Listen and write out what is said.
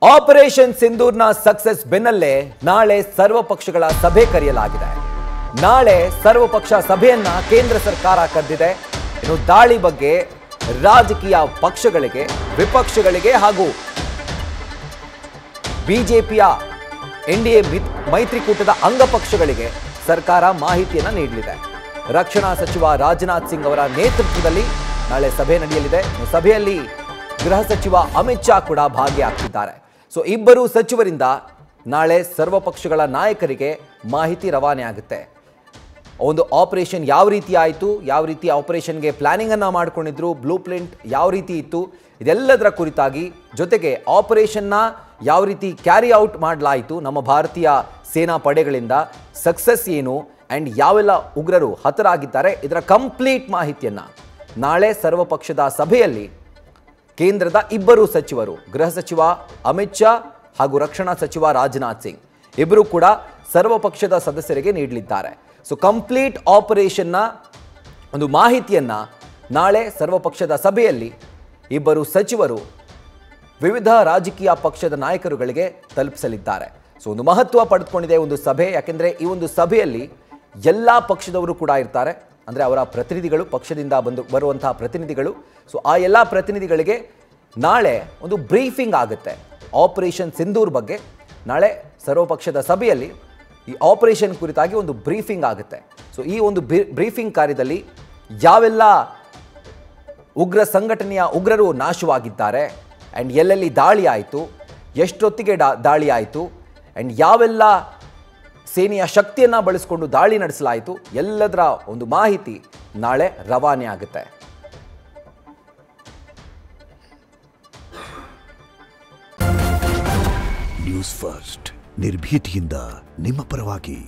Operation ಸಿಂಧೂರ್ನ success ಬೆನ್ನಲ್ಲೇ ನಾಳೆ ಸರ್ವಪಕ್ಷಗಳ ಸಭೆ ಕರೆಯಲಾಗಿದೆ. ನಾಳೆ ಸರ್ವಪಕ್ಷ ಸಭೆಯನ್ನ ಕೇಂದ್ರ ಸರ್ಕಾರ ಕರೆದಿದೆ. ಇನ್ನು ದಾಳಿ ಬಗ್ಗೆ ರಾಜಕೀಯ ಪಕ್ಷಗಳಿಗೆ, ವಿಪಕ್ಷಗಳಿಗೆ ಹಾಗೂ ಬಿಜೆಪಿಯ ಎನ್ಡಿಎ ಮೈತ್ರಿಕೂಟದ ಅಂಗಪಕ್ಷಗಳಿಗೆ ಸರ್ಕಾರ ಮಾಹಿತಿಯನ್ನು ನೀಡಲಿದೆ. ರಕ್ಷಣಾ ಸಚಿವ ರಾಜನಾಥ್ ಸಿಂಗ್ ಅವರ ನೇತೃತ್ವದಲ್ಲಿ ನಾಳೆ ಸಭೆ ನಡೆಯಲಿದೆ. ಸಭೆಯಲ್ಲಿ ಗೃಹ ಸಚಿವ ಅಮಿತ್ ಶಾ ಕೂಡ ಭಾಗಿಯಾಗ್ತಿದ್ದಾರೆ. ಸೊ ಇಬ್ಬರು ಸಚಿವರಿಂದ ನಾಳೆ ಸರ್ವಪಕ್ಷಗಳ ನಾಯಕರಿಗೆ ಮಾಹಿತಿ ರವಾನೆ ಆಗುತ್ತೆ. ಒಂದು ಆಪರೇಷನ್ ಯಾವ ರೀತಿ ಆಯಿತು, ಯಾವ ರೀತಿ ಆಪರೇಷನ್ಗೆ ಪ್ಲಾನಿಂಗನ್ನು ಮಾಡಿಕೊಂಡಿದ್ರು, ಬ್ಲೂ ಪ್ರಿಂಟ್ ಯಾವ ರೀತಿ ಇತ್ತು, ಇದೆಲ್ಲದರ ಕುರಿತಾಗಿ, ಜೊತೆಗೆ ಆಪರೇಷನ್ನ ಯಾವ ರೀತಿ ಕ್ಯಾರಿ ಔಟ್ ಮಾಡಲಾಯಿತು ನಮ್ಮ ಭಾರತೀಯ ಸೇನಾ ಪಡೆಗಳಿಂದ, ಸಕ್ಸಸ್ ಏನು ಆ್ಯಂಡ್ ಯಾವೆಲ್ಲ ಉಗ್ರರು ಹತರಾಗಿದ್ದಾರೆ, ಇದರ ಕಂಪ್ಲೀಟ್ ಮಾಹಿತಿಯನ್ನು ನಾಳೆ ಸರ್ವಪಕ್ಷದ ಸಭೆಯಲ್ಲಿ ಕೇಂದ್ರದ ಇಬ್ಬರು ಸಚಿವರು, ಗೃಹ ಸಚಿವ ಅಮಿತ್ ಶಾ ಹಾಗೂ ರಕ್ಷಣಾ ಸಚಿವ ರಾಜನಾಥ್ ಸಿಂಗ್ ಇಬ್ಬರು ಕೂಡ ಸರ್ವಪಕ್ಷದ ಸದಸ್ಯರಿಗೆ ನೀಡಲಿದ್ದಾರೆ. ಸೊ ಕಂಪ್ಲೀಟ್ ಆಪರೇಷನ್ನ ಒಂದು ಮಾಹಿತಿಯನ್ನು ನಾಳೆ ಸರ್ವಪಕ್ಷದ ಸಭೆಯಲ್ಲಿ ಇಬ್ಬರು ಸಚಿವರು ವಿವಿಧ ರಾಜಕೀಯ ಪಕ್ಷದ ನಾಯಕರುಗಳಿಗೆ ತಲುಪಿಸಲಿದ್ದಾರೆ. ಸೊ ಒಂದು ಮಹತ್ವ ಪಡೆದುಕೊಂಡಿದೆ ಒಂದು ಸಭೆ. ಯಾಕೆಂದರೆ ಈ ಒಂದು ಸಭೆಯಲ್ಲಿ ಎಲ್ಲ ಪಕ್ಷದವರು ಕೂಡ ಇರ್ತಾರೆ. ಅಂದರೆ ಅವರ ಪ್ರತಿನಿಧಿಗಳು, ಪಕ್ಷದಿಂದ ಬರುವಂತಹ ಪ್ರತಿನಿಧಿಗಳು. ಸೊ ಆ ಎಲ್ಲ ಪ್ರತಿನಿಧಿಗಳಿಗೆ ನಾಳೆ ಒಂದು ಬ್ರೀಫಿಂಗ್ ಆಗುತ್ತೆ ಆಪರೇಷನ್ ಸಿಂಧೂರ್ ಬಗ್ಗೆ. ನಾಳೆ ಸರ್ವಪಕ್ಷದ ಸಭೆಯಲ್ಲಿ ಈ ಆಪರೇಷನ್ ಕುರಿತಾಗಿ ಒಂದು ಬ್ರೀಫಿಂಗ್ ಆಗುತ್ತೆ. ಸೊ ಈ ಒಂದು ಬ್ರೀಫಿಂಗ್ ಕಾರ್ಯದಲ್ಲಿ ಯಾವೆಲ್ಲ ಉಗ್ರ ಸಂಘಟನೆಯ ಉಗ್ರರು ನಾಶವಾಗಿದ್ದಾರೆ ಆ್ಯಂಡ್ ಎಲ್ಲೆಲ್ಲಿ ದಾಳಿ ಆಯಿತು, ಎಷ್ಟೊತ್ತಿಗೆ ದಾಳಿ ಆಯಿತು ಆ್ಯಂಡ್ ಯಾವೆಲ್ಲ ಸೇನೆಯ ಶಕ್ತಿಯನ್ನು ಬಳಸಿಕೊಂಡು ದಾಳಿ ನಡೆಸಲಾಯಿತು, ಎಲ್ಲದರ ಒಂದು ಮಾಹಿತಿ ನಾಳೆ ರವಾನೆ ಆಗುತ್ತೆ. ನ್ಯೂಸ್ ಫಸ್ಟ್, ನಿರ್ಭೀತಿಯಿಂದ ನಿಮ್ಮ ಪರವಾಗಿ.